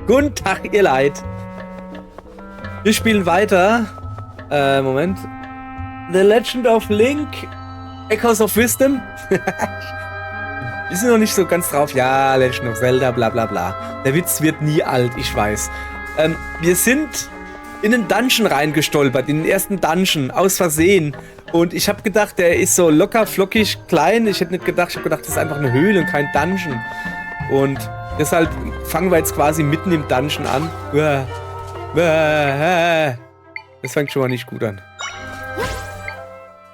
Guten Tag, ihr Leid. Wir spielen weiter. Moment. The Legend of Link. Echoes of Wisdom. Wir sind noch nicht so ganz drauf. Ja, Legend of Zelda, bla bla bla. Der Witz wird nie alt, ich weiß. Wir sind in einen Dungeon reingestolpert, in den ersten Dungeon, aus Versehen. Und ich habe gedacht, der ist so locker, flockig, klein. Ich hätte nicht gedacht, ich habe gedacht, das ist einfach eine Höhle und kein Dungeon. Und deshalb fangen wir jetzt quasi mitten im Dungeon an. Das fängt schon mal nicht gut an.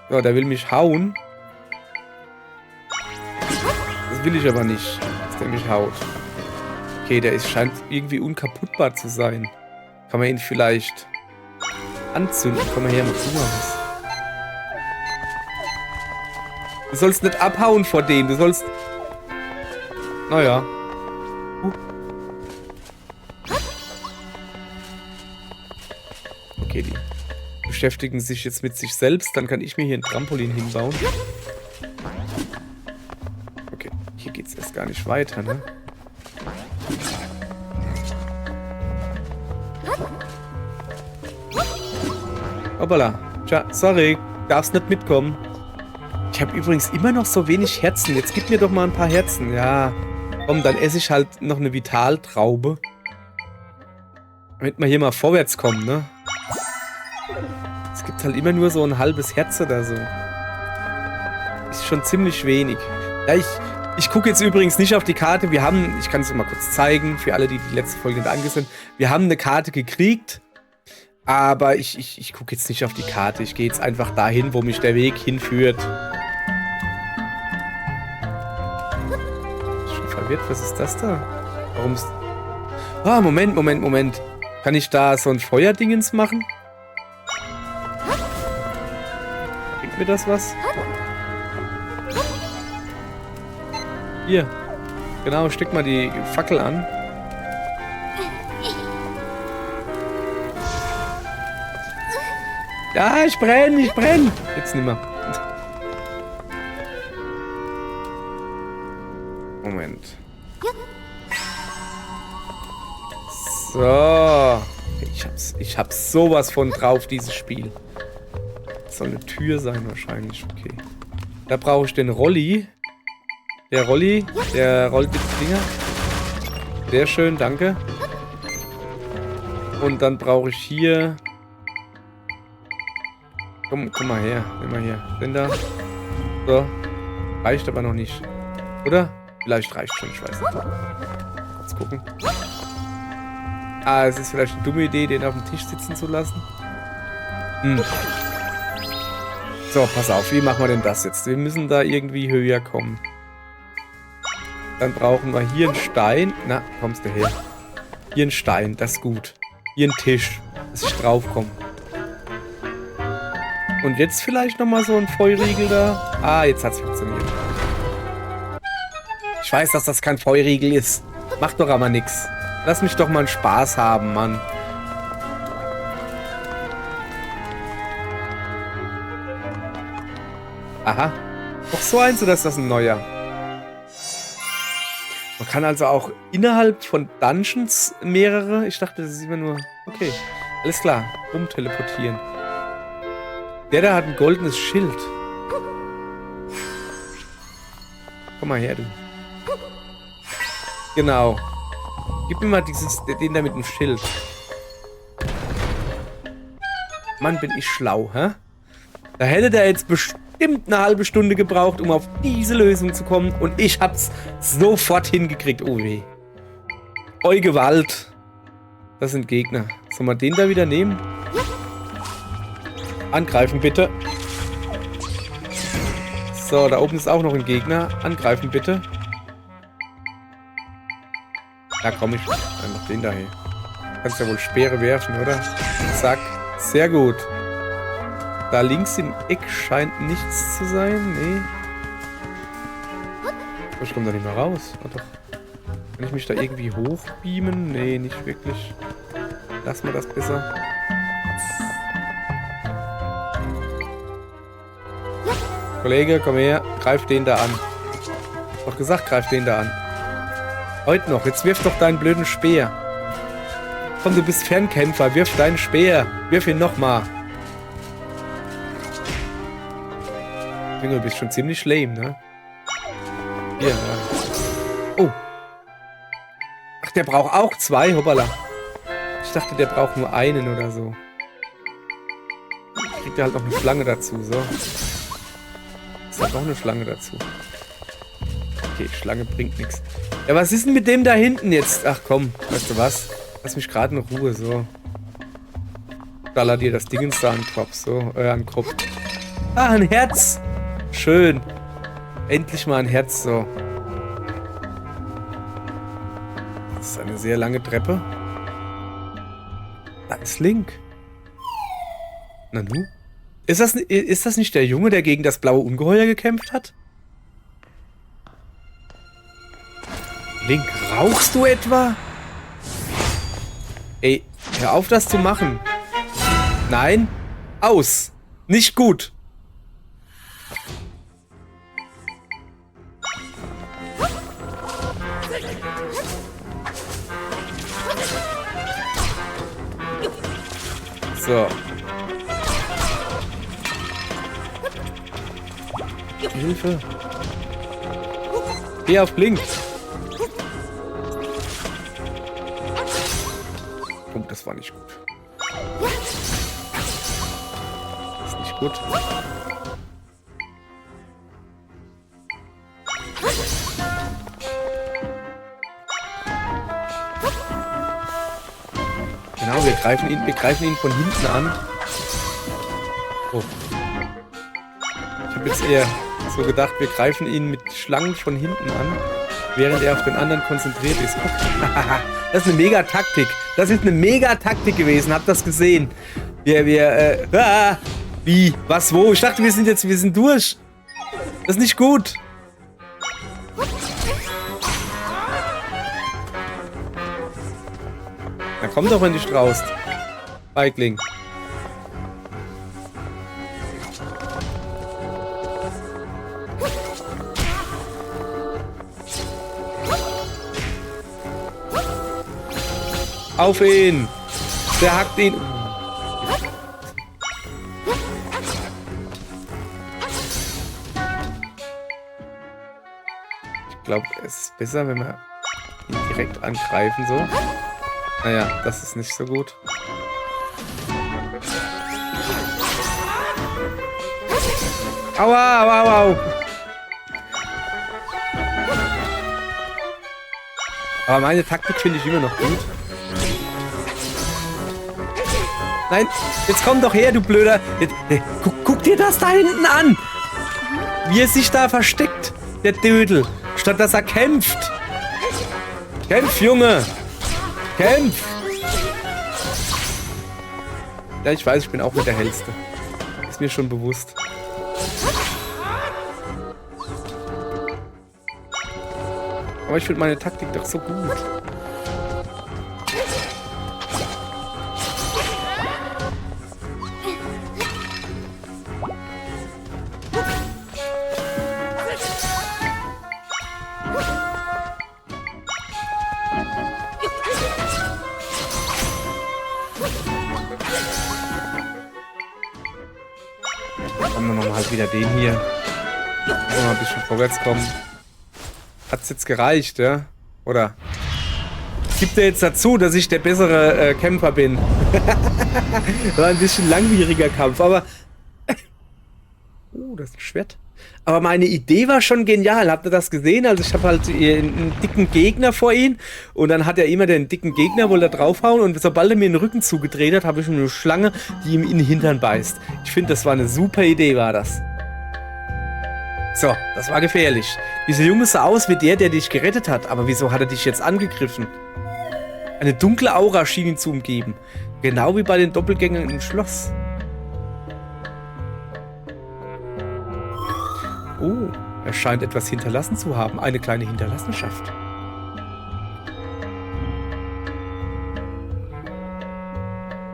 Ja, der will mich hauen. Das will ich aber nicht, dass der mich haut. Okay, der scheint irgendwie unkaputtbar zu sein. Kann man ihn vielleicht anzünden? Komm mal her, mal zu was. Du sollst nicht abhauen vor dem, du sollst... Naja. Okay, die beschäftigen sich jetzt mit sich selbst. Dann kann ich mir hier ein Trampolin hinbauen. Okay, hier geht's erst gar nicht weiter, ne? Hoppala. Tja, sorry. Darfst nicht mitkommen. Ich habe übrigens immer noch so wenig Herzen. Jetzt gib mir doch mal ein paar Herzen. Ja. Komm, dann esse ich halt noch eine Vitaltraube. Damit wir hier mal vorwärts kommen, ne? Es gibt halt immer nur so ein halbes Herz oder so. Ist schon ziemlich wenig. Ja, ich gucke jetzt übrigens nicht auf die Karte. Wir haben, ich kann es mal kurz zeigen, für alle, die die letzte Folge nicht angesehen haben. Wir haben eine Karte gekriegt. Aber ich gucke jetzt nicht auf die Karte. Ich gehe jetzt einfach dahin, wo mich der Weg hinführt. Schon verwirrt, was ist das da? Warum ist... Ah, Moment. Kann ich da so ein Feuerdingens machen? Bringt mir das was? Hier. Genau, steck mal die Fackel an. Ja, ich brenne. Jetzt nimmer. Moment. So. Ich hab's sowas von drauf, dieses Spiel. Das soll eine Tür sein wahrscheinlich. Okay. Da brauche ich den Rolli. Der Rolli, der rollt mit den Finger. Sehr schön, danke. Und dann brauche ich hier... Komm mal her. Nimm mal hier. Den da. So. Reicht aber noch nicht. Oder? Vielleicht reicht schon, ich weiß nicht. Kurz gucken. Ah, es ist vielleicht eine dumme Idee, den auf dem Tisch sitzen zu lassen. So, pass auf. Wie machen wir denn das jetzt? Wir müssen da irgendwie höher kommen. Dann brauchen wir hier einen Stein. Na, kommst du her. Hier einen Stein, das ist gut. Hier einen Tisch, dass ich drauf komme. Und jetzt vielleicht nochmal so ein Feuriegel da. Ah, jetzt hat's funktioniert. Ich weiß, dass das kein Feuriegel ist. Macht doch aber nix. Lass mich doch mal einen Spaß haben, Mann. Aha. Doch so eins oder ist das ein neuer? Man kann also auch innerhalb von Dungeons mehrere... Ich dachte, das ist immer nur... Okay, alles klar. Rumteleportieren. Der da hat ein goldenes Schild. Komm mal her, du. Genau. Gib mir mal den da mit dem Schild. Mann, bin ich schlau, hä? Da hätte der jetzt bestimmt eine halbe Stunde gebraucht, um auf diese Lösung zu kommen. Und ich hab's sofort hingekriegt. Oh weh. Oi, Gewalt. Das sind Gegner. Sollen wir den da wieder nehmen? Angreifen, bitte. So, da oben ist auch noch ein Gegner. Angreifen, bitte. Da komme ich. Einfach den daher. Kannst ja wohl Speere werfen, oder? Zack. Sehr gut. Da links im Eck scheint nichts zu sein. Nee. Ich komme da nicht mehr raus. Oh, doch. Kann ich mich da irgendwie hochbeamen? Nee, nicht wirklich. Lass mal das besser. Kollege, komm her. Greif den da an. Doch gesagt, greif den da an. Heute noch. Jetzt wirf doch deinen blöden Speer. Komm, du bist Fernkämpfer. Wirf deinen Speer. Wirf ihn nochmal. Du bist schon ziemlich lame, ne? Ja. Oh. Ach, der braucht auch 2. Hoppala. Ich dachte, der braucht nur einen oder so. Kriegt er halt noch eine Schlange dazu, so. Ist halt noch eine Schlange dazu. Okay, Schlange bringt nichts. Ja, was ist denn mit dem da hinten jetzt? Ach komm, weißt du was? Lass mich gerade in Ruhe, so. Baller dir das Dingens da an den Kopf, so. An den Kopf. Ah, ein Herz! Schön. Endlich mal ein Herz, so. Das ist eine sehr lange Treppe. Da ist Link. Nanu? Ist das nicht der Junge, der gegen das blaue Ungeheuer gekämpft hat? Link, rauchst du etwa? Ey, hör auf, das zu machen. Nein. Aus. Nicht gut. So. Hilfe. Geh auf Link. Oh, das war nicht gut. Das ist nicht gut. Genau, wir greifen ihn von hinten an. Oh. Ich habe jetzt eher so gedacht, wir greifen ihn mit Schlangen von hinten an, während er auf den anderen konzentriert ist. Guck. Das ist eine Mega-Taktik. Das ist eine Mega-Taktik gewesen. Habt das gesehen? Wie? Was? Wo? Ich dachte, wir sind durch. Das ist nicht gut. Na komm doch, wenn du dich traust. Feigling. Auf ihn! Der hackt ihn! Ich glaube, es ist besser, wenn wir ihn direkt angreifen, so. Naja, das ist nicht so gut. Aua, aua, aua! Aber meine Taktik finde ich immer noch gut. Nein, jetzt komm doch her, du Blöder. Guck dir das da hinten an. Wie er sich da versteckt, der Dödel. Statt dass er kämpft. Kämpf, Junge. Kämpf. Ja, ich weiß, ich bin auch nicht der Hellste. Ist mir schon bewusst. Aber ich finde meine Taktik doch so gut. Dann machen wir mal halt wieder den hier. Mal ein bisschen vorwärts kommen. Hat's jetzt gereicht, ja? Oder? Gibt er jetzt dazu, dass ich der bessere Kämpfer bin? War ein bisschen langwieriger Kampf, aber... das ist ein Schwert. Aber meine Idee war schon genial. Habt ihr das gesehen? Also ich habe halt einen dicken Gegner vor ihn und dann hat er immer den dicken Gegner, wollte er draufhauen und sobald er mir den Rücken zugedreht hat, habe ich eine Schlange, die ihm in den Hintern beißt. Ich finde, das war eine super Idee, war das. So, das war gefährlich. Dieser Junge sah aus wie der dich gerettet hat, aber wieso hat er dich jetzt angegriffen? Eine dunkle Aura schien ihn zu umgeben. Genau wie bei den Doppelgängern im Schloss. Oh, er scheint etwas hinterlassen zu haben. Eine kleine Hinterlassenschaft.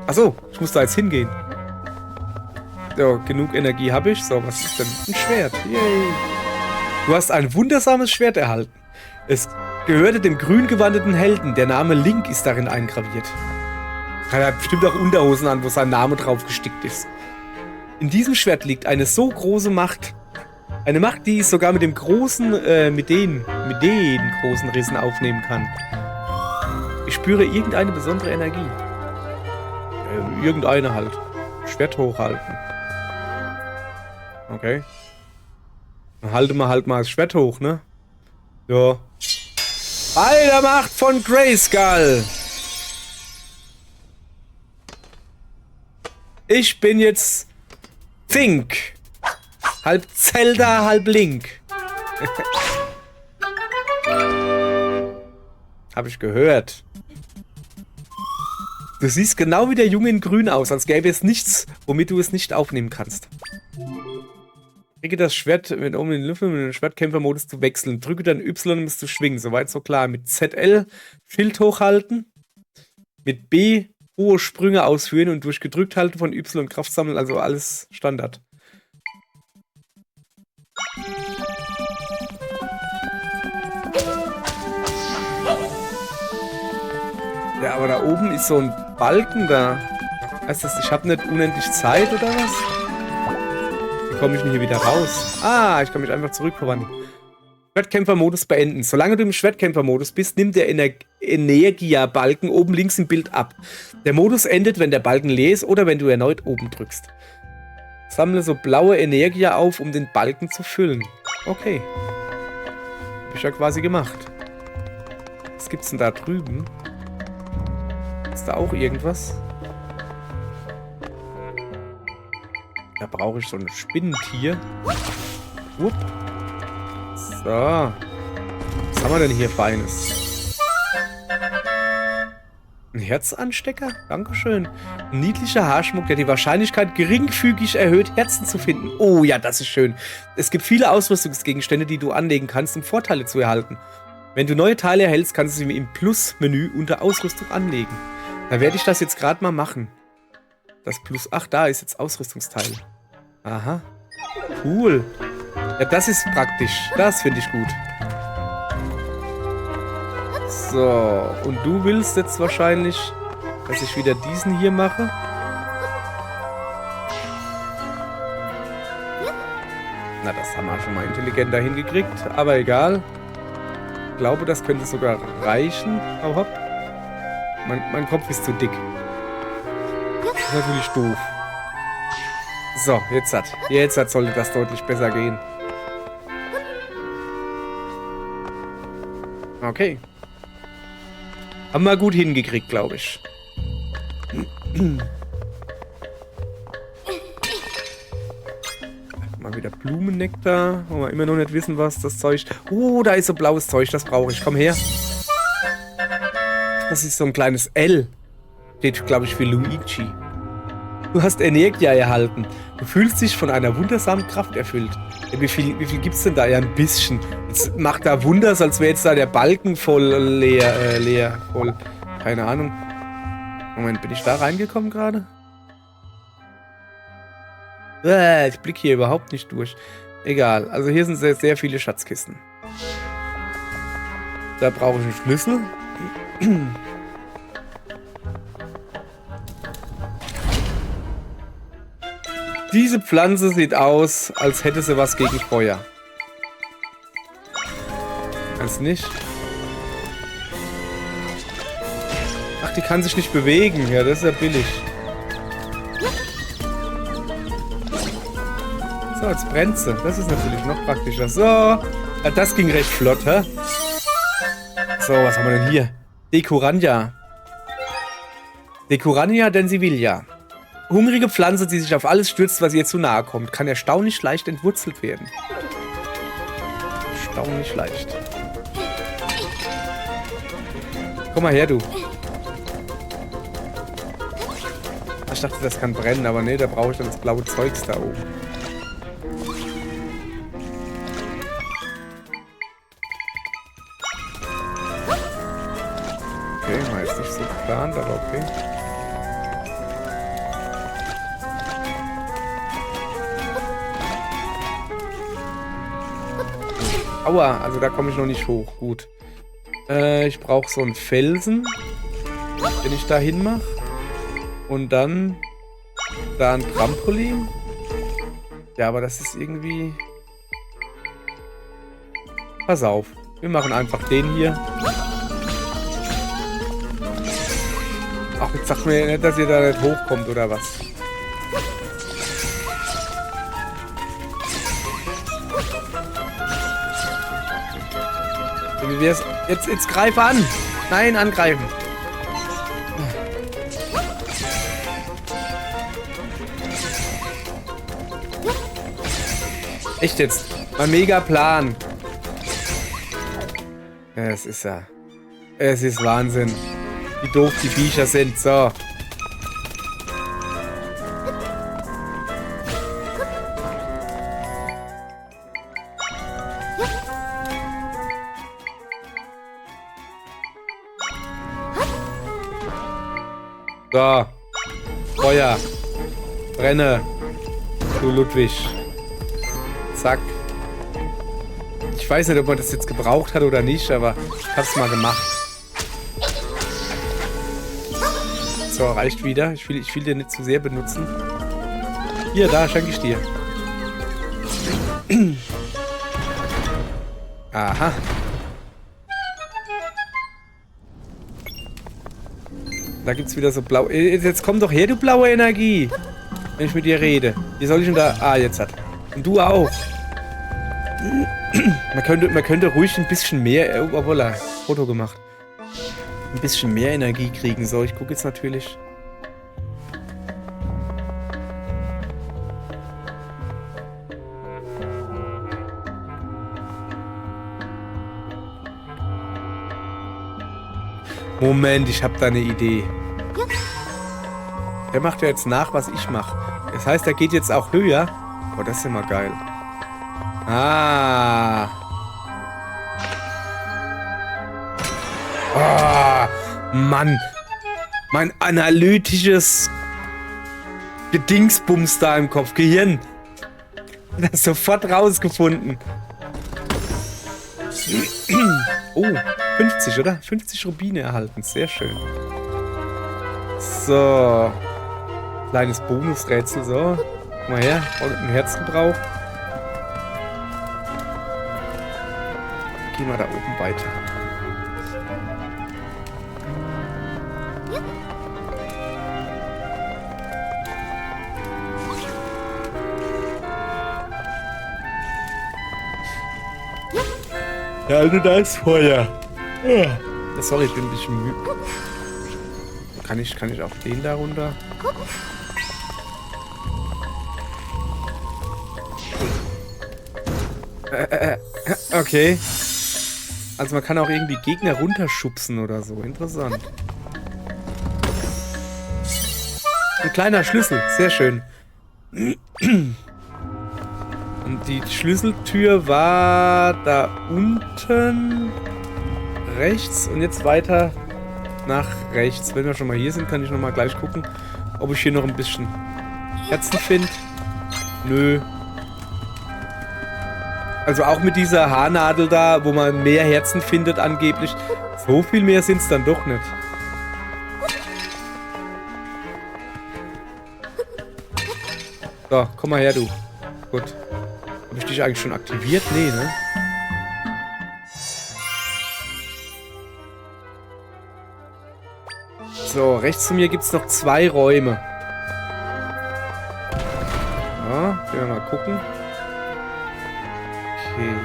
Achso, ich muss da jetzt hingehen. So, genug Energie habe ich. So, was ist denn? Ein Schwert. Yay. Du hast ein wundersames Schwert erhalten. Es gehörte dem grün gewandeten Helden. Der Name Link ist darin eingraviert. Er hat bestimmt auch Unterhosen an, wo sein Name drauf gestickt ist. In diesem Schwert liegt eine so große Macht. Eine Macht, die ich sogar mit dem großen, mit den großen Rissen aufnehmen kann. Ich spüre irgendeine besondere Energie. Irgendeine halt. Schwert hochhalten. Okay. Dann halte mal halt mal das Schwert hoch, ne? Ja. Bei der Macht von Grayskull. Ich bin jetzt Fink. Halb Zelda, halb Link. Hab ich gehört. Du siehst genau wie der Junge in Grün aus, als gäbe es nichts, womit du es nicht aufnehmen kannst. Drücke das Schwert mit oben in die Luft, um den Schwertkämpfermodus zu wechseln. Drücke dann Y, um es zu schwingen. Soweit so klar. Mit ZL Schild hochhalten. Mit B hohe Sprünge ausführen und durch gedrückt halten von Y Kraft sammeln. Also alles Standard. Ja, aber da oben ist so ein Balken da. Heißt das, ich habe nicht unendlich Zeit oder was? Wie komme ich denn hier wieder raus? Ah, ich kann mich einfach zurückverwandeln. Schwertkämpfermodus beenden. Solange du im Schwertkämpfermodus bist, nimmt der Energia-Balken oben links im Bild ab. Der Modus endet, wenn der Balken leer ist oder wenn du erneut oben drückst. Sammle so blaue Energia auf, um den Balken zu füllen. Okay. Hab ich ja quasi gemacht. Was gibt's denn da drüben? Ist da auch irgendwas? Da brauche ich so ein Spinnentier. Upp. So. Was haben wir denn hier Feines? Ein Herzanstecker? Dankeschön. Ein niedlicher Haarschmuck, der die Wahrscheinlichkeit geringfügig erhöht, Herzen zu finden. Oh ja, das ist schön. Es gibt viele Ausrüstungsgegenstände, die du anlegen kannst, um Vorteile zu erhalten. Wenn du neue Teile erhältst, kannst du sie im Plus-Menü unter Ausrüstung anlegen. Da werde ich das jetzt gerade mal machen. Das Plus... Ach, da ist jetzt Ausrüstungsteil. Aha. Cool. Ja, das ist praktisch. Das finde ich gut. So. Und du willst jetzt wahrscheinlich, dass ich wieder diesen hier mache. Na, das haben wir schon mal intelligenter hingekriegt. Aber egal. Ich glaube, das könnte sogar reichen. Oh, hopp. Mein Kopf ist zu dick. Das ist natürlich doof. So, jetzt sollte das deutlich besser gehen. Okay. Haben wir gut hingekriegt, glaube ich. Mal wieder Blumennektar, wo wir immer noch nicht wissen, was das Zeug... Oh, da ist so blaues Zeug, das brauche ich. Komm her. Das ist so ein kleines L. Steht, glaube ich, für Luigi. Du hast Energia erhalten. Du fühlst dich von einer wundersamen Kraft erfüllt. Ja, wie viel gibt's denn da? Ja, ein bisschen. Jetzt macht da Wunders, als wäre jetzt da der Balken voll leer. Voll. Keine Ahnung. Moment, bin ich da reingekommen gerade? Ich blicke hier überhaupt nicht durch. Egal. Also hier sind sehr, sehr viele Schatzkisten. Da brauche ich einen Schlüssel. Diese Pflanze sieht aus, als hätte sie was gegen Feuer. Als nicht. Ach, die kann sich nicht bewegen. Ja, das ist ja billig. So, jetzt brennt sie. Das ist natürlich noch praktischer. So, ja, das ging recht flott, hä? So, was haben wir denn hier? Dekurania. Dekurania densivilia. Hungrige Pflanze, die sich auf alles stürzt, was ihr zu nahe kommt, kann erstaunlich leicht entwurzelt werden. Erstaunlich leicht. Komm mal her, du. Ich dachte, das kann brennen, aber nee, da brauche ich dann das blaue Zeugs da oben. Okay, war jetzt nicht so geplant, aber okay. Aua, also da komme ich noch nicht hoch. Gut. Ich brauche so einen Felsen, den ich da hin mache. Und dann da ein Trampolin. Ja, aber das ist irgendwie... Pass auf. Wir machen einfach den hier. Ach, jetzt sagt mir nicht, dass ihr da nicht hochkommt, oder was? Wie wär's? Jetzt greif an! Nein, angreifen! Echt jetzt? Mein Mega-Plan. Es ist ja... Es ist Wahnsinn. Wie doof die Viecher sind. So. So. Feuer. Brenne. Du Ludwig. Zack. Ich weiß nicht, ob man das jetzt gebraucht hat oder nicht, aber ich hab's mal gemacht. So, reicht wieder. Ich will den nicht zu sehr benutzen. Hier, da, schenke ich dir. Aha. Da gibt's wieder so blau... Jetzt komm doch her, du blaue Energie. Wenn ich mit dir rede. Wie soll ich denn da... Ah, jetzt hat... Und du auch. Man könnte ruhig ein bisschen mehr... Obwohl er Foto gemacht. Ein bisschen mehr Energie kriegen. So, ich gucke jetzt natürlich... Moment, ich habe da eine Idee. Der macht ja jetzt nach, was ich mache. Das heißt, er geht jetzt auch höher. Oh, das ist immer geil. Ah. Oh, Mann. Mein analytisches Gedingsbums da im Kopf. Gehirn. Das sofort rausgefunden. Oh, 50, oder? 50 Rubine erhalten. Sehr schön. So. Kleines Bonusrätsel, so. Guck mal her. Ein Herzgebrauch. Gehen wir da oben weiter. Ja, also da ist Feuer. Ja. Sorry, ich bin ein bisschen müde. Kann ich auch den da runter? Okay. Also man kann auch irgendwie Gegner runterschubsen oder so. Interessant. Ein kleiner Schlüssel. Sehr schön. Und die Schlüsseltür war da unten rechts und jetzt weiter nach rechts. Wenn wir schon mal hier sind, kann ich noch mal gleich gucken, ob ich hier noch ein bisschen Herzen finde. Nö. Also auch mit dieser Haarnadel da, wo man mehr Herzen findet angeblich. So viel mehr sind es dann doch nicht. So, komm mal her, du. Gut. Habe ich dich eigentlich schon aktiviert? Nee, ne? So, rechts zu mir gibt es noch 2 Räume. Ja, können wir mal gucken. Okay.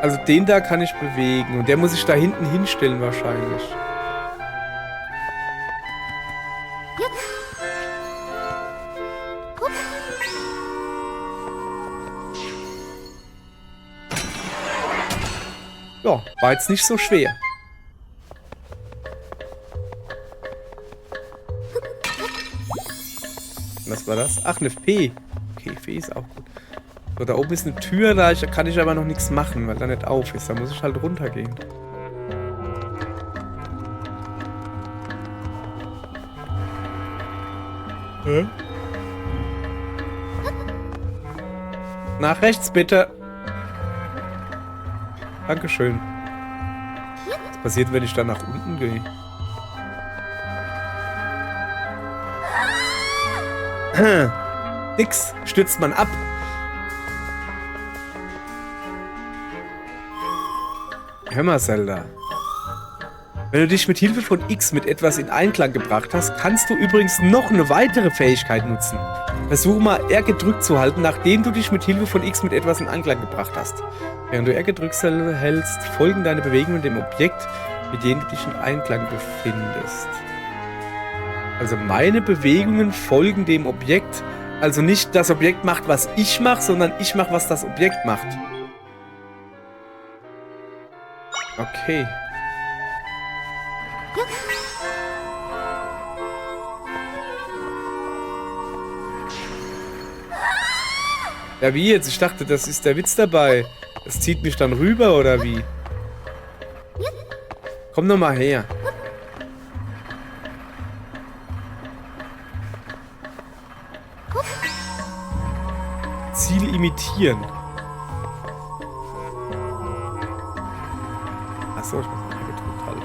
Also den da kann ich bewegen. Und der muss ich da hinten hinstellen wahrscheinlich. Ja, war jetzt nicht so schwer. Was war das? Ach, eine Fee. Okay, Fee ist auch gut. So, da oben ist eine Tür, da kann ich aber noch nichts machen, weil da nicht auf ist. Da muss ich halt runtergehen. Hä? Nach rechts, bitte. Dankeschön. Was passiert, wenn ich dann nach unten gehe? Nix. Stürzt man ab. Hör mal, Zelda. Wenn du dich mit Hilfe von X mit etwas in Einklang gebracht hast, kannst du übrigens noch eine weitere Fähigkeit nutzen. Versuche mal R gedrückt zu halten, nachdem du dich mit Hilfe von X mit etwas in Einklang gebracht hast. Während du R gedrückt hältst, folgen deine Bewegungen dem Objekt, mit dem du dich in Einklang befindest. Also meine Bewegungen folgen dem Objekt. Also nicht das Objekt macht, was ich mache, sondern ich mache, was das Objekt macht. Okay. Ja, wie jetzt? Ich dachte, das ist der Witz dabei. Das zieht mich dann rüber, oder wie? Komm doch mal her. Ziel imitieren. Achso, ich muss mal gedrückt halten.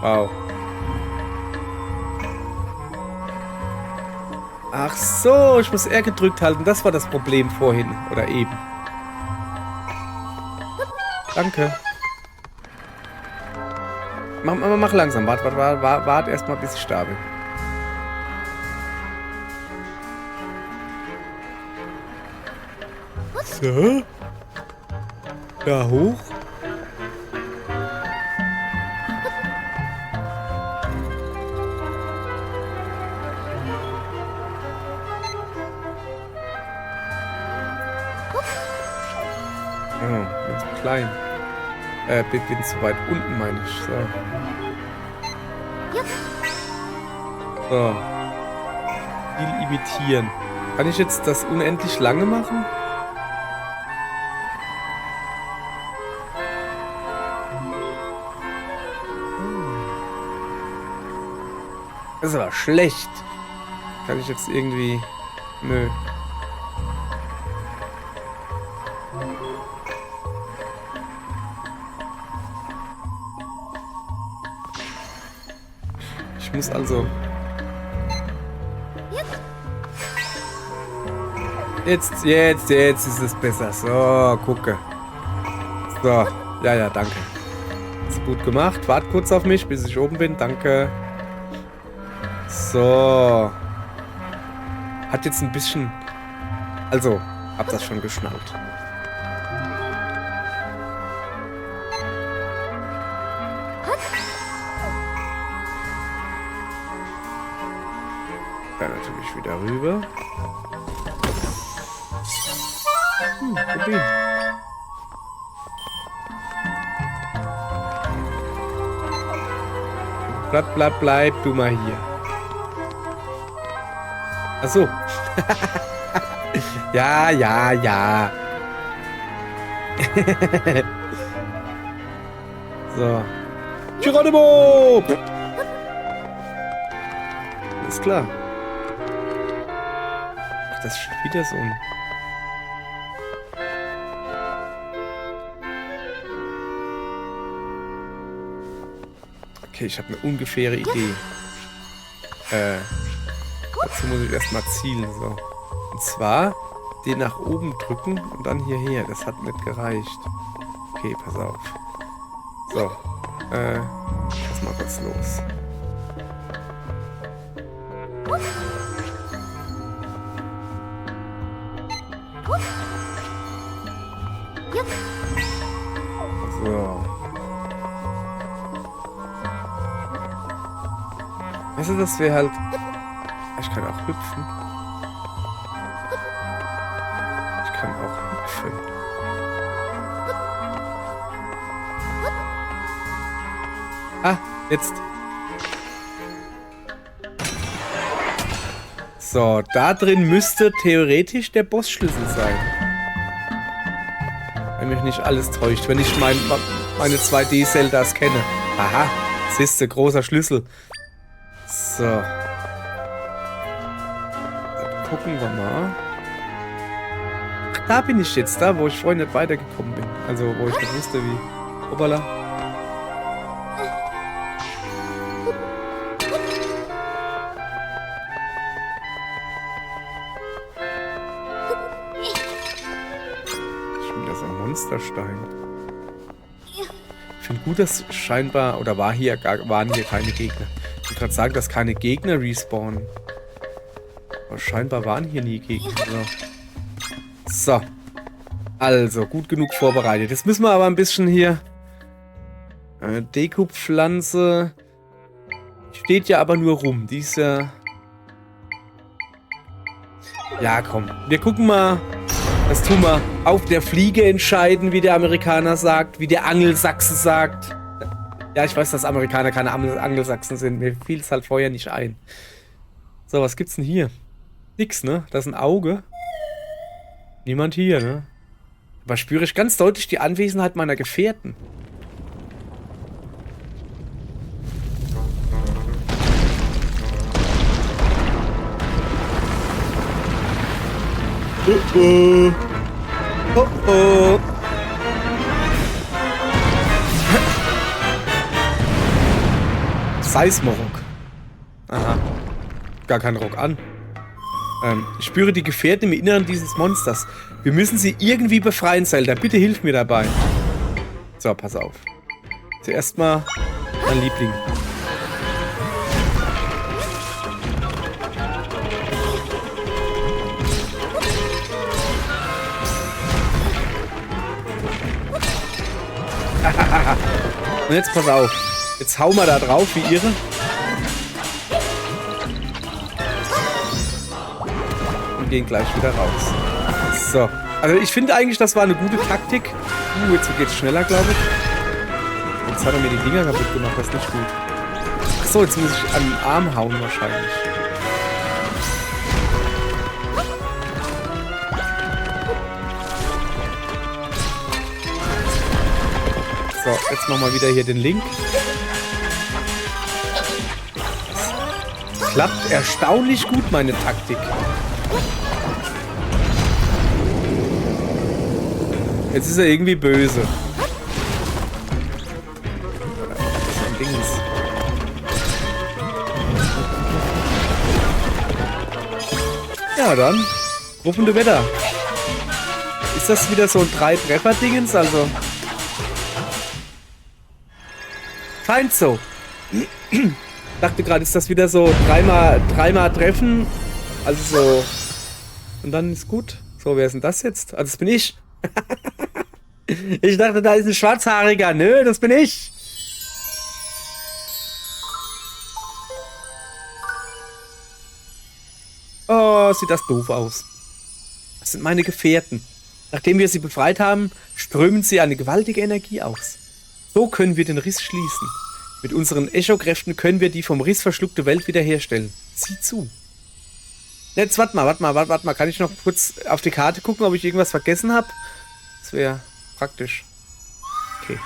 Wow. Ach so, ich muss R gedrückt halten. Das war das Problem vorhin. Oder eben. Danke. Mach langsam. Wart erstmal, bis ich da bin. So. Da hoch. Oh, bin zu klein. Bin zu weit unten, meine ich. So. So. Viel imitieren. Kann ich jetzt das unendlich lange machen? Das ist aber schlecht. Kann ich jetzt irgendwie... Nö. Ich muss also... Jetzt ist es besser. So, gucke. So, ja, danke. Ist gut gemacht. Wart kurz auf mich, bis ich oben bin. Danke. So. Hat jetzt ein bisschen... Also, hab das schon geschnallt. Dann natürlich wieder rüber. Problem. Bleib du mal hier. Ach so. Ja. So. Geronimo! Ist klar. Ach, das ist schon wieder so ein... Okay, ich habe eine ungefähre Idee. Dazu muss ich erstmal zielen. So. Und zwar den nach oben drücken und dann hierher. Das hat nicht gereicht. Okay, pass auf. So. Lass mal kurz los. So. Weißt du, dass wir halt... Ich kann auch hüpfen. Ich kann auch hüpfen. Ah, jetzt. So, da drin müsste theoretisch der Bossschlüssel sein. Wenn mich nicht alles täuscht. Wenn ich meine 2D-Zeldas kenne. Aha, siehste, großer Schlüssel. So. Dann gucken wir mal. Ach, da bin ich jetzt, da wo ich vorhin nicht weitergekommen bin. Also wo ich nicht wusste wie. Hoppala. Schon wieder so ein Monsterstein. Ich finde gut, dass scheinbar, oder waren hier keine Gegner. Ich wollte gerade sagen, dass keine Gegner respawnen. Aber scheinbar waren hier nie Gegner. So. Also, gut genug vorbereitet. Jetzt müssen wir aber ein bisschen hier... Dekopflanze... Steht ja aber nur rum. Die ist ja... Ja, komm. Wir gucken mal... Das tun wir auf der Fliege entscheiden, wie der Amerikaner sagt, wie der Angelsachse sagt. Ja, ich weiß, dass Amerikaner keine Angelsachsen sind. Mir fiel es halt vorher nicht ein. So, was gibt's denn hier? Nix, ne? Das ist ein Auge. Niemand hier, ne? Aber spüre ich ganz deutlich die Anwesenheit meiner Gefährten. Oh oh. Oh oh. Seismorock. Aha. Gar kein Rock an. Ich spüre die Gefährten im Inneren dieses Monsters. Wir müssen sie irgendwie befreien, Zelda. Bitte hilf mir dabei. So, pass auf. Zuerst mal mein Liebling. Und jetzt pass auf. Jetzt hauen wir da drauf wie irre. Und gehen gleich wieder raus. So. Also ich finde eigentlich, das war eine gute Taktik. Jetzt geht's schneller, glaube ich. Jetzt hat er mir die Dinger kaputt gemacht. Das ist nicht gut. Achso, jetzt muss ich an den Arm hauen wahrscheinlich. So, jetzt machen wir wieder hier den Link. Klappt erstaunlich gut, meine Taktik. Jetzt ist er irgendwie böse. Das ist ein Dings. Ja, dann. Ruffende Wetter. Ist das wieder so ein 3-Treffer-Dingens? Also. Scheint so. Dachte gerade, ist das wieder so dreimal treffen. Also so. Und dann ist gut. So, wer ist denn das jetzt? Also das bin ich. Ich dachte, da ist ein Schwarzhaariger. Nö, das bin ich. Oh, sieht das doof aus. Das sind meine Gefährten. Nachdem wir sie befreit haben, strömen sie eine gewaltige Energie aus. So können wir den Riss schließen. Mit unseren Echo-Kräften können wir die vom Riss verschluckte Welt wiederherstellen. Sieh zu. Jetzt, warte mal. Kann ich noch kurz auf die Karte gucken, ob ich irgendwas vergessen habe? Das wäre praktisch. Okay.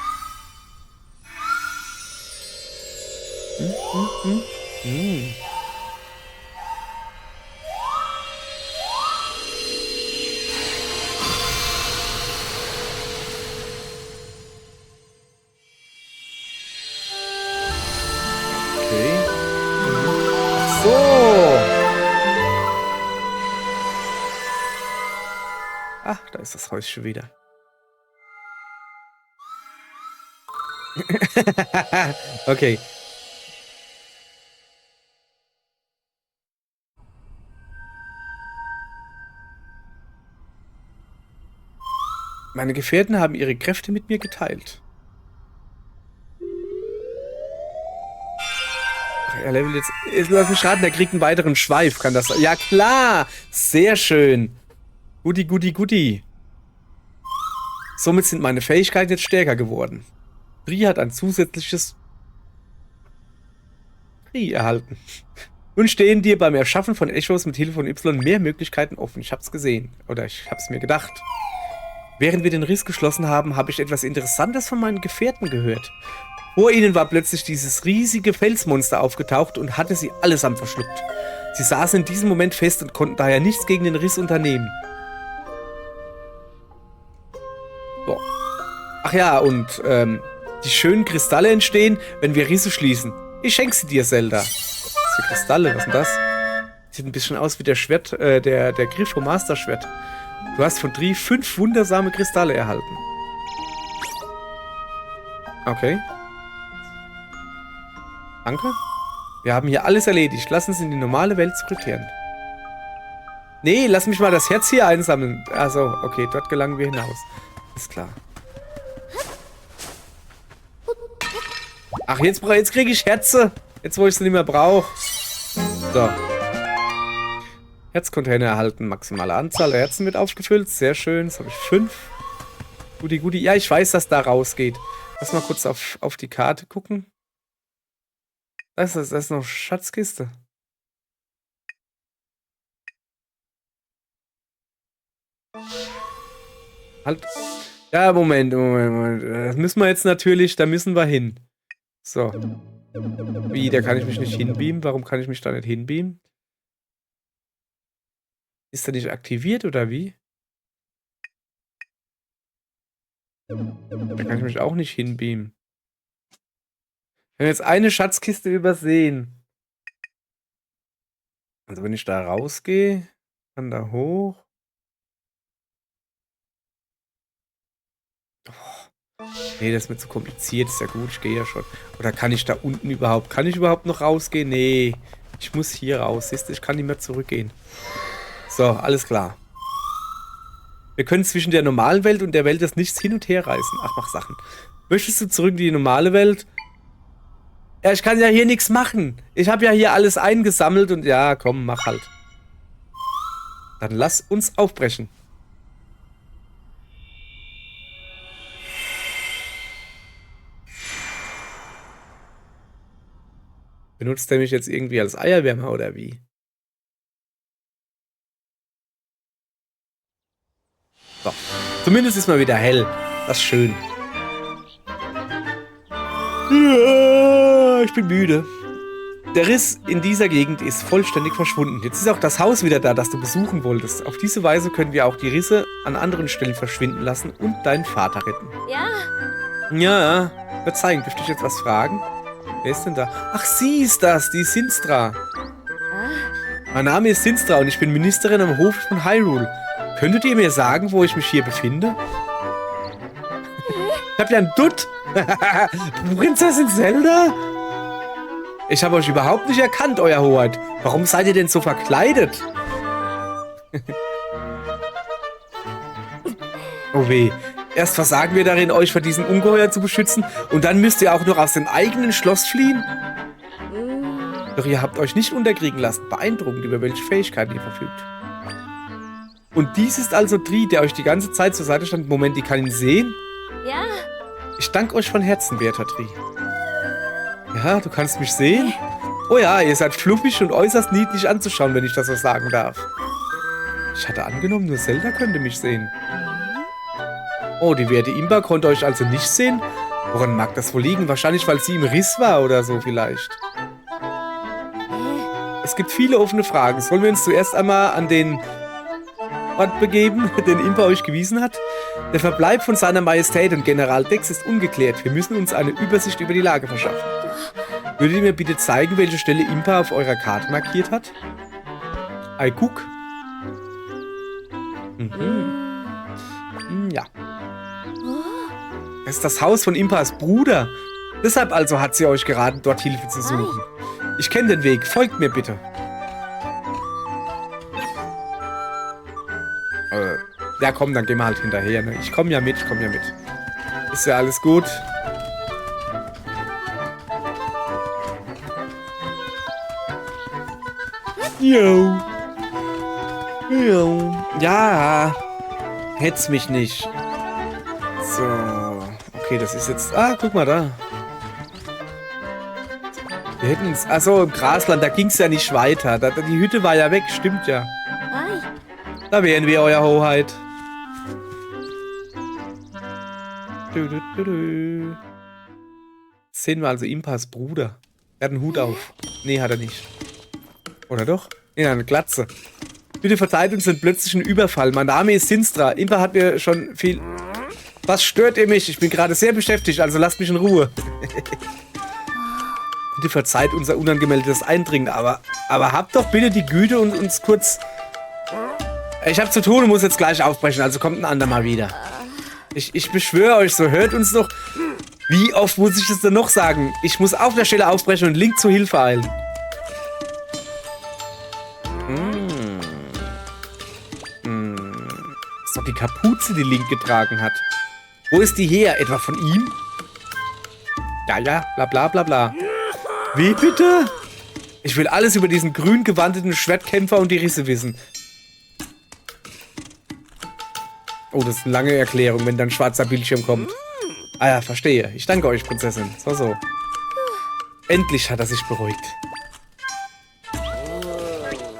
Ach, da ist das Häuschen wieder. Okay. Meine Gefährten haben ihre Kräfte mit mir geteilt. Ach, er levelt jetzt... Lass mich raten, er kriegt einen weiteren Schweif. Kann das sein? Ja, klar! Sehr schön. Guti. Somit sind meine Fähigkeiten jetzt stärker geworden. Bri hat ein zusätzliches Bri erhalten. Nun stehen dir beim Erschaffen von Echos mit Hilfe von Y mehr Möglichkeiten offen. Ich hab's gesehen. Oder ich hab's mir gedacht. Während wir den Riss geschlossen haben, habe ich etwas Interessantes von meinen Gefährten gehört. Vor ihnen war plötzlich dieses riesige Felsmonster aufgetaucht und hatte sie allesamt verschluckt. Sie saßen in diesem Moment fest und konnten daher nichts gegen den Riss unternehmen. So. Ach ja, und Die schönen Kristalle entstehen, wenn wir Risse schließen. Ich schenke sie dir, Zelda. Was für Kristalle? Was ist denn das? Sieht ein bisschen aus wie der Schwert, der Griff vom Master-Schwert. Du hast von Tri 5 wundersame Kristalle erhalten. Okay. Danke. Wir haben hier alles erledigt. Lass uns in die normale Welt zurückkehren. Nee, lass mich mal das Herz hier einsammeln. Achso, okay, dort gelangen wir hinaus. Ist klar. Ach, jetzt kriege ich Herze. Jetzt, wo ich sie nicht mehr brauche. So. Herzcontainer erhalten. Maximale Anzahl der Herzen wird aufgefüllt. Sehr schön. Jetzt habe ich 5. Guti, guti. Ja, ich weiß, dass da rausgeht. Lass mal kurz auf die Karte gucken. Das ist noch Schatzkiste. Halt. Ja, Moment. Das müssen wir jetzt natürlich, da müssen wir hin. So. Wie, da kann ich mich nicht hinbeamen? Warum kann ich mich da nicht hinbeamen? Ist der nicht aktiviert oder wie? Da kann ich mich auch nicht hinbeamen. Wir haben jetzt eine Schatzkiste übersehen. Also wenn ich da rausgehe, kann da hoch. Oh. Nee, das ist mir zu kompliziert. Ist ja gut, ich gehe ja schon. Oder kann ich da unten überhaupt? Kann ich überhaupt noch rausgehen? Nee, ich muss hier raus. Siehst du, ich kann nicht mehr zurückgehen. So, alles klar. Wir können zwischen der normalen Welt und der Welt des Nichts hin und her reisen. Ach, mach Sachen. Möchtest du zurück in die normale Welt? Ja, ich kann ja hier nichts machen. Ich habe ja hier alles eingesammelt und ja, komm, mach halt. Dann lass uns aufbrechen. Benutzt er mich jetzt irgendwie als Eierwärmer oder wie? So. Zumindest ist mal wieder hell. Das ist schön. Ja, ich bin müde. Der Riss in dieser Gegend ist vollständig verschwunden. Jetzt ist auch das Haus wieder da, das du besuchen wolltest. Auf diese Weise können wir auch die Risse an anderen Stellen verschwinden lassen und deinen Vater retten. Ja. Ja, verzeihen, dürfte ich jetzt was fragen? Wer ist denn da? Ach, sie ist das, die Sinstra. Mein Name ist Sinstra und ich bin Ministerin am Hof von Hyrule. Könntet ihr mir sagen, wo ich mich hier befinde? Ich hab ja einen Dutt. Prinzessin Zelda? Ich habe euch überhaupt nicht erkannt, Euer Hoheit. Warum seid ihr denn so verkleidet? Oh weh. Erst versagen wir darin, euch vor diesem Ungeheuer zu beschützen und dann müsst ihr auch noch aus dem eigenen Schloss fliehen? Doch ihr habt euch nicht unterkriegen lassen. Beeindruckend, über welche Fähigkeiten ihr verfügt. Und dies ist also Tri, der euch die ganze Zeit zur Seite stand. Moment, ich kann ihn sehen? Ja. Ich danke euch von Herzen, werter Tri. Ja, du kannst mich sehen? Oh ja, ihr seid fluffig und äußerst niedlich anzuschauen, wenn ich das so sagen darf. Ich hatte angenommen, nur Zelda könnte mich sehen. Oh, die werte Impa konnte euch also nicht sehen? Woran mag das wohl liegen? Wahrscheinlich, weil sie im Riss war oder so vielleicht. Es gibt viele offene Fragen. Sollen wir uns zuerst einmal an den Ort begeben, den Impa euch gewiesen hat? Der Verbleib von seiner Majestät und General Dex ist ungeklärt. Wir müssen uns eine Übersicht über die Lage verschaffen. Würdet ihr mir bitte zeigen, welche Stelle Impa auf eurer Karte markiert hat? I guck. Ja. Das ist das Haus von Impas Bruder. Deshalb also hat sie euch geraten, dort Hilfe zu suchen. Ich kenne den Weg. Folgt mir bitte. Ja, komm, dann gehen wir halt hinterher. Ne? Ich komme ja mit, Ist ja alles gut. Jo. Jo. Ja. Hetz mich nicht. So. Okay, das ist jetzt... Ah, guck mal da. Wir hätten uns... Achso, im Grasland, da ging es ja nicht weiter. Die Hütte war ja weg, stimmt ja. Da wären wir, Euer Hoheit. Jetzt sehen wir also Impas Bruder. Er hat einen Hut auf. Nee, hat er nicht. Oder doch? Nee, eine Glatze. Bitte verzeiht uns den plötzlichen Überfall. Mein Name ist Sinstra. Impa hat mir schon viel... Was stört ihr mich? Ich bin gerade sehr beschäftigt, also lasst mich in Ruhe. Bitte verzeiht unser unangemeldetes Eindringen, aber habt doch bitte die Güte und uns kurz... Ich hab zu tun und muss jetzt gleich aufbrechen, also kommt ein andermal wieder. Ich beschwöre euch, so hört uns doch... Wie oft muss ich das denn noch sagen? Ich muss auf der Stelle aufbrechen und Link zur Hilfe eilen. Ist doch die Kapuze, die Link getragen hat. Wo ist die her? Etwa von ihm? Ja, bla bla bla bla. Wie bitte? Ich will alles über diesen grün gewandeten Schwertkämpfer und die Risse wissen. Oh, das ist eine lange Erklärung, wenn dann ein schwarzer Bildschirm kommt. Ah ja, verstehe. Ich danke euch, Prinzessin. So. Endlich hat er sich beruhigt.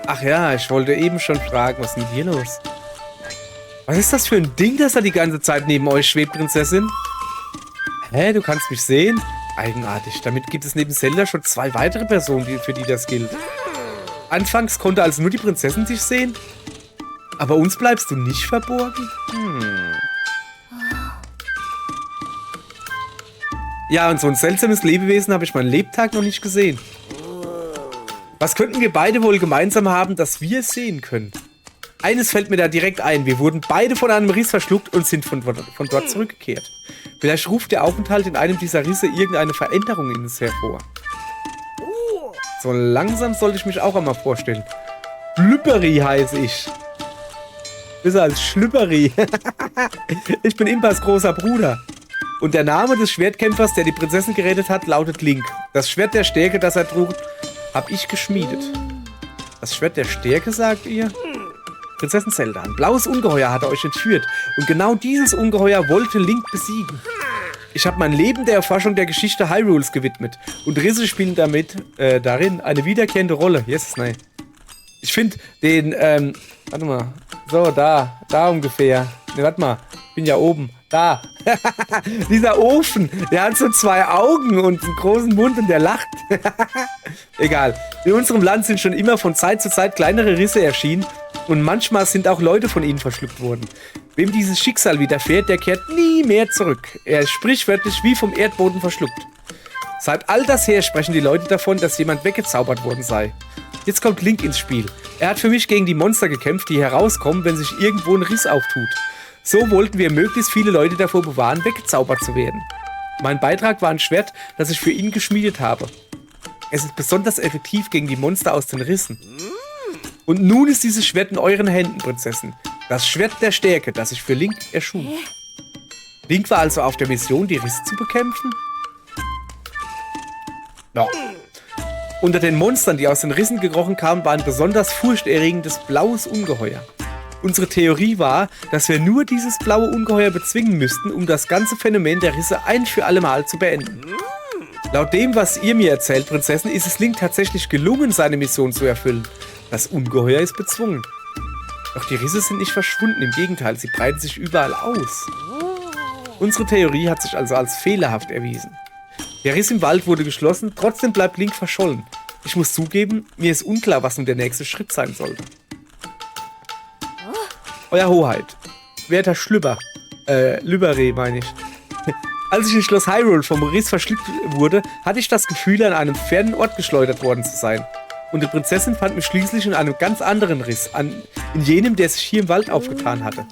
Ach ja, ich wollte eben schon fragen, was ist mit dir los? Was ist das für ein Ding, das da die ganze Zeit neben euch schwebt, Prinzessin? Hä, du kannst mich sehen? Eigenartig. Damit gibt es neben Zelda schon 2 weitere Personen, für die das gilt. Anfangs konnte also nur die Prinzessin dich sehen? Aber uns bleibst du nicht verborgen? Ja, und so ein seltsames Lebewesen habe ich meinen Lebtag noch nicht gesehen. Was könnten wir beide wohl gemeinsam haben, dass wir es sehen können? Eines fällt mir da direkt ein. Wir wurden beide von einem Riss verschluckt und sind von dort zurückgekehrt. Vielleicht ruft der Aufenthalt in einem dieser Risse irgendeine Veränderung in uns hervor. So langsam sollte ich mich auch einmal vorstellen. Schlüpperi heiße ich. Besser als Schlüpperi. Ich bin Impas großer Bruder. Und der Name des Schwertkämpfers, der die Prinzessin gerettet hat, lautet Link. Das Schwert der Stärke, das er trug, habe ich geschmiedet. Das Schwert der Stärke, sagt ihr? Prinzessin Zelda, ein blaues Ungeheuer hatte euch entführt. Und genau dieses Ungeheuer wollte Link besiegen. Ich habe mein Leben der Erforschung der Geschichte Hyrules gewidmet. Und Risse spielen darin eine wiederkehrende Rolle. Yes, nein. Ich finde den, warte mal. So, da ungefähr. Ne, warte mal. Ich bin ja oben. Da. Dieser Ofen, der hat so 2 Augen und einen großen Mund und der lacht. Egal. In unserem Land sind schon immer von Zeit zu Zeit kleinere Risse erschienen und manchmal sind auch Leute von ihnen verschluckt worden. Wem dieses Schicksal widerfährt, der kehrt nie mehr zurück. Er ist sprichwörtlich wie vom Erdboden verschluckt. Seit all das her sprechen die Leute davon, dass jemand weggezaubert worden sei. Jetzt kommt Link ins Spiel. Er hat für mich gegen die Monster gekämpft, die herauskommen, wenn sich irgendwo ein Riss auftut. So wollten wir möglichst viele Leute davor bewahren, weggezaubert zu werden. Mein Beitrag war ein Schwert, das ich für ihn geschmiedet habe. Es ist besonders effektiv gegen die Monster aus den Rissen. Und nun ist dieses Schwert in euren Händen, Prinzessin. Das Schwert der Stärke, das ich für Link erschuf. Link war also auf der Mission, die Risse zu bekämpfen? Ja. Unter den Monstern, die aus den Rissen gekrochen kamen, war ein besonders furchterregendes blaues Ungeheuer. Unsere Theorie war, dass wir nur dieses blaue Ungeheuer bezwingen müssten, um das ganze Phänomen der Risse ein für alle Mal zu beenden. Laut dem, was ihr mir erzählt, Prinzessin, ist es Link tatsächlich gelungen, seine Mission zu erfüllen. Das Ungeheuer ist bezwungen. Doch die Risse sind nicht verschwunden, im Gegenteil, sie breiten sich überall aus. Unsere Theorie hat sich also als fehlerhaft erwiesen. Der Riss im Wald wurde geschlossen, trotzdem bleibt Link verschollen. Ich muss zugeben, mir ist unklar, was nun der nächste Schritt sein sollte. Euer Hoheit, werter Schlüpper, Lübere meine ich. Als ich in Schloss Hyrule vom Riss verschluckt wurde, hatte ich das Gefühl, an einem fernen Ort geschleudert worden zu sein. Und die Prinzessin fand mich schließlich in einem ganz anderen Riss, in jenem, der sich hier im Wald aufgetan hatte.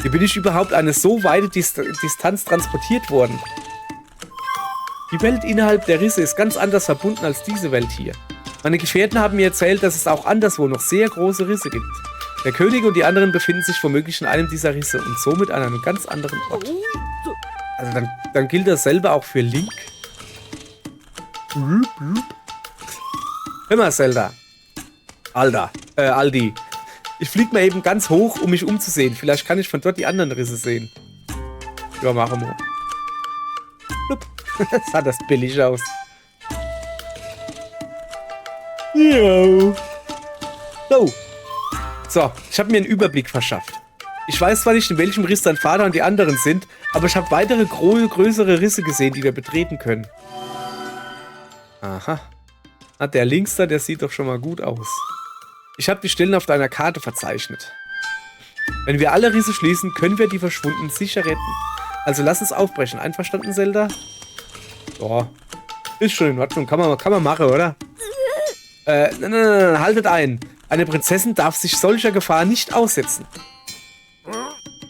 Wie bin ich überhaupt eine so weite Distanz transportiert worden? Die Welt innerhalb der Risse ist ganz anders verbunden als diese Welt hier. Meine Gefährten haben mir erzählt, dass es auch anderswo noch sehr große Risse gibt. Der König und die anderen befinden sich womöglich in einem dieser Risse und somit an einem ganz anderen Ort. Also dann gilt dasselbe auch für Link. Hör mal, Zelda. Aldi. Ich flieg mal eben ganz hoch, um mich umzusehen. Vielleicht kann ich von dort die anderen Risse sehen. Ja, machen wir. Sah das billig aus. Jo. So, ich habe mir einen Überblick verschafft. Ich weiß zwar nicht, in welchem Riss dein Vater und die anderen sind, aber ich habe weitere größere Risse gesehen, die wir betreten können. Aha. Der links da, der sieht doch schon mal gut aus. Ich habe die Stellen auf deiner Karte verzeichnet. Wenn wir alle Risse schließen, können wir die Verschwundenen sicher retten. Also lass uns aufbrechen. Einverstanden, Zelda? Ja. Ist schon in Ordnung. Kann man machen, oder? Nein, haltet ein. Eine Prinzessin darf sich solcher Gefahr nicht aussetzen.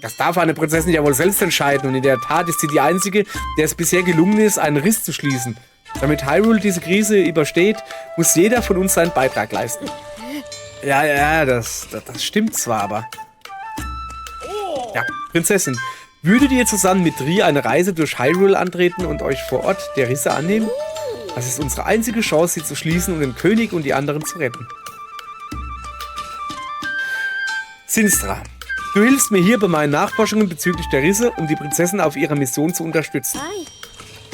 Das darf eine Prinzessin ja wohl selbst entscheiden. Und in der Tat ist sie die Einzige, der es bisher gelungen ist, einen Riss zu schließen. Damit Hyrule diese Krise übersteht, muss jeder von uns seinen Beitrag leisten. Ja, das stimmt zwar, aber... Ja, Prinzessin, würdet ihr zusammen mit Dri eine Reise durch Hyrule antreten und euch vor Ort der Risse annehmen? Das ist unsere einzige Chance, sie zu schließen und den König und die anderen zu retten. Sinstra, du hilfst mir hier bei meinen Nachforschungen bezüglich der Risse, um die Prinzessin auf ihrer Mission zu unterstützen.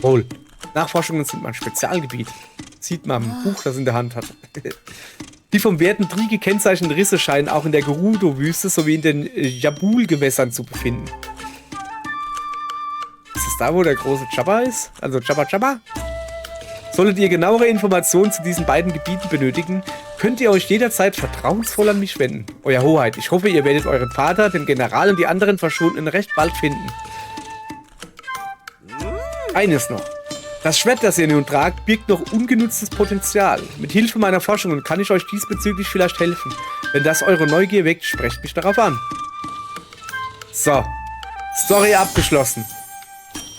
Wohl, Nachforschungen sind mein Spezialgebiet. Sieht man am Buch, das in der Hand hat. Die vom werten Dri gekennzeichneten Risse scheinen auch in der Gerudo-Wüste sowie in den Jabul-Gewässern zu befinden. Ist das da, wo der große Jabba ist? Also Jabba? Solltet ihr genauere Informationen zu diesen beiden Gebieten benötigen, könnt ihr euch jederzeit vertrauensvoll an mich wenden. Euer Hoheit, ich hoffe, ihr werdet euren Vater, den General und die anderen Verschwundenen recht bald finden. Eines noch. Das Schwert, das ihr nun tragt, birgt noch ungenutztes Potenzial. Mit Hilfe meiner Forschungen kann ich euch diesbezüglich vielleicht helfen. Wenn das eure Neugier weckt, sprecht mich darauf an. So. Story abgeschlossen.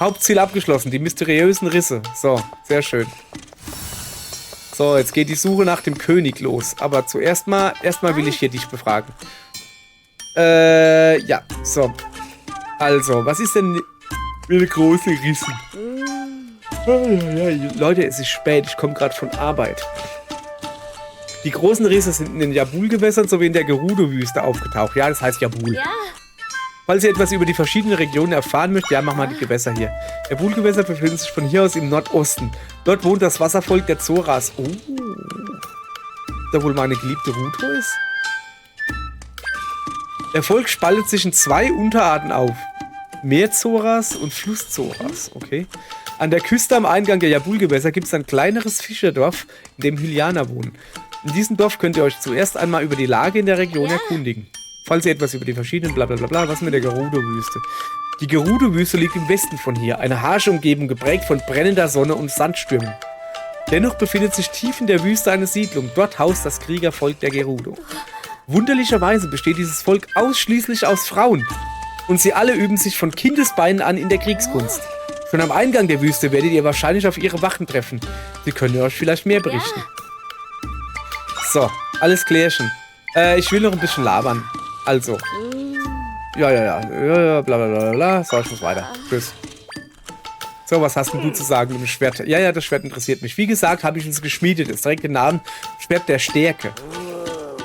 Hauptziel abgeschlossen. Die mysteriösen Risse. So, sehr schön. So, jetzt geht die Suche nach dem König los. Aber zuerst mal will ich hier dich befragen. Ja, so. Also, was ist denn für große Rissen? Leute, es ist spät. Ich komme gerade von Arbeit. Die großen Risse sind in den Jabul-Gewässern sowie in der Gerudo-Wüste aufgetaucht. Ja, das heißt Jabul. Ja. Falls ihr etwas über die verschiedenen Regionen erfahren möchtet, ja, mach mal die Gewässer hier. Jabul-Gewässer befinden sich von hier aus im Nordosten. Dort wohnt das Wasservolk der Zoras. Oh. Da wohl meine geliebte Ruto ist? Der Volk spaltet sich in zwei Unterarten auf. Meer-Zoras und Fluss-Zoras. Okay. An der Küste am Eingang der Jabul-Gewässer gibt es ein kleineres Fischerdorf, in dem Hylianer wohnen. In diesem Dorf könnt ihr euch zuerst einmal über die Lage in der Region erkundigen. Falls ihr etwas über die verschiedenen blablabla, was mit der Gerudo-Wüste. Die Gerudo-Wüste liegt im Westen von hier, eine harsche Umgebung geprägt von brennender Sonne und Sandstürmen. Dennoch befindet sich tief in der Wüste eine Siedlung, dort haust das Kriegervolk der Gerudo. Wunderlicherweise besteht dieses Volk ausschließlich aus Frauen und sie alle üben sich von Kindesbeinen an in der Kriegskunst. Schon am Eingang der Wüste werdet ihr wahrscheinlich auf ihre Wachen treffen. Sie können euch vielleicht mehr berichten. So, alles klärchen. Ich will noch ein bisschen labern. Also. Ja, bla bla bla bla. So, ich muss weiter. Tschüss. So, was hast denn du zu sagen mit dem Schwert? Ja, das Schwert interessiert mich. Wie gesagt, habe ich es geschmiedet. Es trägt den Namen Schwert der Stärke.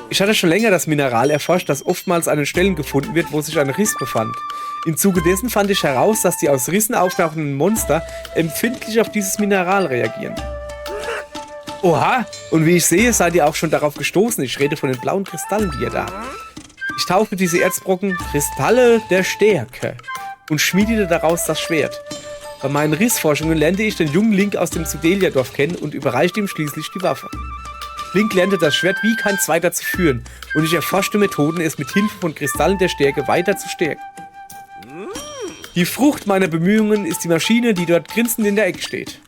Ich hatte schon länger das Mineral erforscht, das oftmals an den Stellen gefunden wird, wo sich ein Riss befand. Im Zuge dessen fand ich heraus, dass die aus Rissen auftauchenden Monster empfindlich auf dieses Mineral reagieren. Oha, und wie ich sehe, seid ihr auch schon darauf gestoßen. Ich rede von den blauen Kristallen, die ihr da habt. Ich taufte diese Erzbrocken Kristalle der Stärke und schmiedete daraus das Schwert. Bei meinen Rissforschungen lernte ich den jungen Link aus dem Zudelia-Dorf kennen und überreichte ihm schließlich die Waffe. Link lernte das Schwert wie kein zweiter zu führen und ich erforschte Methoden, es mit Hilfe von Kristallen der Stärke weiter zu stärken. Die Frucht meiner Bemühungen ist die Maschine, die dort grinsend in der Ecke steht.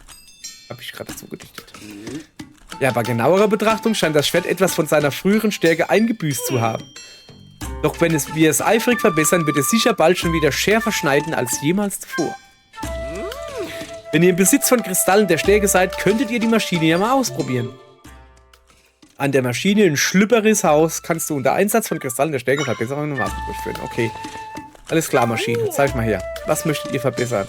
Habe ich gerade zugedichtet. Ja, bei genauerer Betrachtung scheint das Schwert etwas von seiner früheren Stärke eingebüßt zu haben. Doch wenn wir es eifrig verbessern, wird es sicher bald schon wieder schärfer schneiden als jemals zuvor. Wenn ihr im Besitz von Kristallen der Stärke seid, könntet ihr die Maschine ja mal ausprobieren. An der Maschine in Schlüpperis Haus kannst du unter Einsatz von Kristallen der Stärke Verbesserungen und Maßen durchführen. Okay. Alles klar, Maschine. Zeig mal her. Was möchtet ihr verbessern?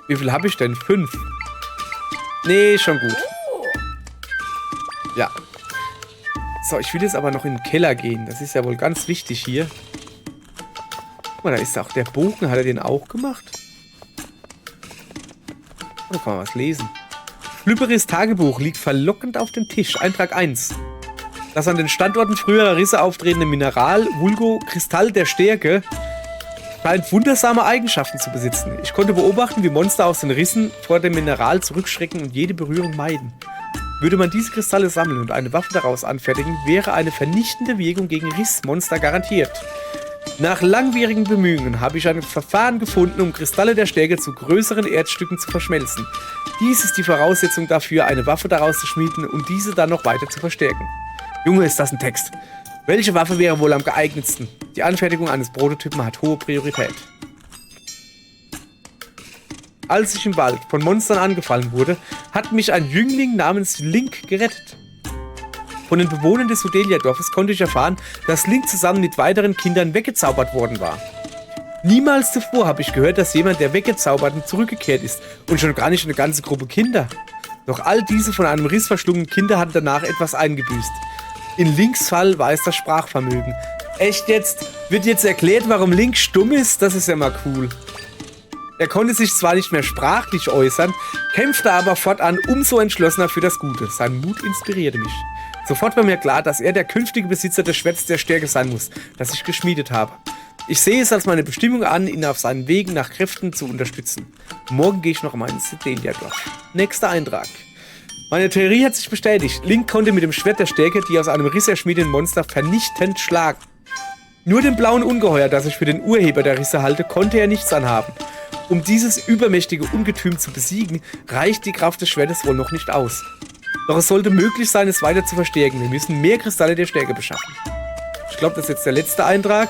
Wie viel habe ich denn? 5. Nee, schon gut. Ja. So, ich will jetzt aber noch in den Keller gehen. Das ist ja wohl ganz wichtig hier. Guck mal, da ist auch der Bogen. Hat er den auch gemacht? Da kann man was lesen. Schlüpperis Tagebuch liegt verlockend auf dem Tisch. Eintrag 1. Das an den Standorten früherer Risse auftretende Mineral, vulgo Kristall der Stärke, scheint wundersame Eigenschaften zu besitzen. Ich konnte beobachten, wie Monster aus den Rissen vor dem Mineral zurückschrecken und jede Berührung meiden. Würde man diese Kristalle sammeln und eine Waffe daraus anfertigen, wäre eine vernichtende Wirkung gegen Rissmonster garantiert. Nach langwierigen Bemühungen habe ich ein Verfahren gefunden, um Kristalle der Stärke zu größeren Erdstücken zu verschmelzen. Dies ist die Voraussetzung dafür, eine Waffe daraus zu schmieden und diese dann noch weiter zu verstärken. Junge, ist das ein Text. Welche Waffe wäre wohl am geeignetsten? Die Anfertigung eines Prototypen hat hohe Priorität. Als ich im Wald von Monstern angefallen wurde, hat mich ein Jüngling namens Link gerettet. Von den Bewohnern des Sudelia-Dorfes konnte ich erfahren, dass Link zusammen mit weiteren Kindern weggezaubert worden war. Niemals zuvor habe ich gehört, dass jemand der Weggezauberten zurückgekehrt ist und schon gar nicht eine ganze Gruppe Kinder. Doch all diese von einem Riss verschlungenen Kinder hatten danach etwas eingebüßt. In Links Fall war es das Sprachvermögen. Echt jetzt? Wird jetzt erklärt, warum Link stumm ist? Das ist ja mal cool. Er konnte sich zwar nicht mehr sprachlich äußern, kämpfte aber fortan umso entschlossener für das Gute. Sein Mut inspirierte mich. Sofort war mir klar, dass er der künftige Besitzer des Schwerts der Stärke sein muss, das ich geschmiedet habe. Ich sehe es als meine Bestimmung an, ihn auf seinen Wegen nach Kräften zu unterstützen. Morgen gehe ich noch einmal ins Sudelia-Dorf. Nächster Eintrag. Meine Theorie hat sich bestätigt. Link konnte mit dem Schwert der Stärke die aus einem Riss erschmiedeten Monster vernichtend schlagen. Nur dem blauen Ungeheuer, das ich für den Urheber der Risse halte, konnte er nichts anhaben. Um dieses übermächtige Ungetüm zu besiegen, reicht die Kraft des Schwertes wohl noch nicht aus. Doch es sollte möglich sein, es weiter zu verstärken. Wir müssen mehr Kristalle der Stärke beschaffen. Ich glaube, das ist jetzt der letzte Eintrag.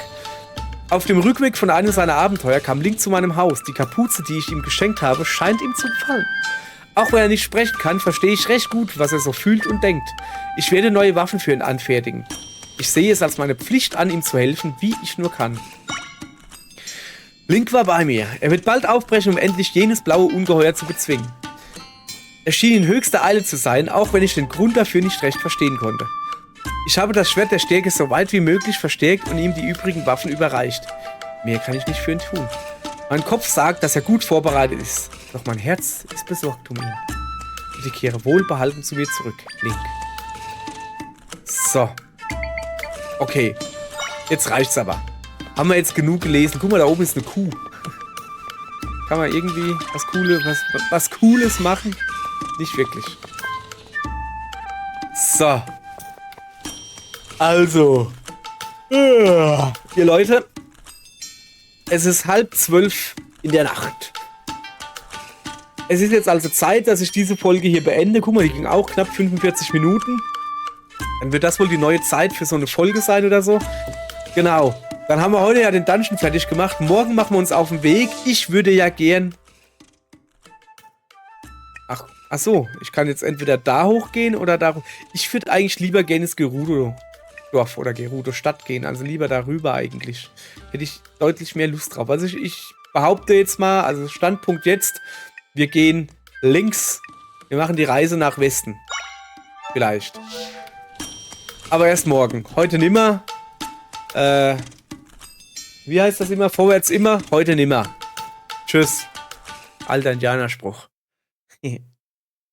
Auf dem Rückweg von einem seiner Abenteuer kam Link zu meinem Haus. Die Kapuze, die ich ihm geschenkt habe, scheint ihm zu gefallen. Auch wenn er nicht sprechen kann, verstehe ich recht gut, was er so fühlt und denkt. Ich werde neue Waffen für ihn anfertigen. Ich sehe es als meine Pflicht an, ihm zu helfen, wie ich nur kann. Link war bei mir. Er wird bald aufbrechen, um endlich jenes blaue Ungeheuer zu bezwingen. Er schien in höchster Eile zu sein, auch wenn ich den Grund dafür nicht recht verstehen konnte. Ich habe das Schwert der Stärke so weit wie möglich verstärkt und ihm die übrigen Waffen überreicht. Mehr kann ich nicht für ihn tun. Mein Kopf sagt, dass er gut vorbereitet ist. Doch mein Herz ist besorgt um ihn. Bitte kehre wohlbehalten zu mir zurück, Link. So. Okay. Jetzt reicht's aber. Haben wir jetzt genug gelesen? Guck mal, da oben ist eine Kuh. Kann man irgendwie was Cooles machen? Nicht wirklich. So. Also. Ihr Leute. Es ist 11:30 in der Nacht. Es ist jetzt also Zeit, dass ich diese Folge hier beende. Guck mal, die ging auch knapp 45 Minuten. Dann wird das wohl die neue Zeit für so eine Folge sein oder so. Genau. Dann haben wir heute ja den Dungeon fertig gemacht. Morgen machen wir uns auf den Weg. Ich würde ja gern... Ach so, ich kann jetzt entweder da hochgehen oder da... Ich würde eigentlich lieber gerne ins Gerudo-Dorf oder Gerudo-Stadt gehen. Also lieber darüber eigentlich. Hätte ich deutlich mehr Lust drauf. Also ich behaupte jetzt mal, also Standpunkt jetzt, wir gehen links. Wir machen die Reise nach Westen. Vielleicht. Aber erst morgen. Heute nimmer. Wie heißt das immer? Vorwärts immer, heute nimmer. Tschüss. Alter Indianerspruch.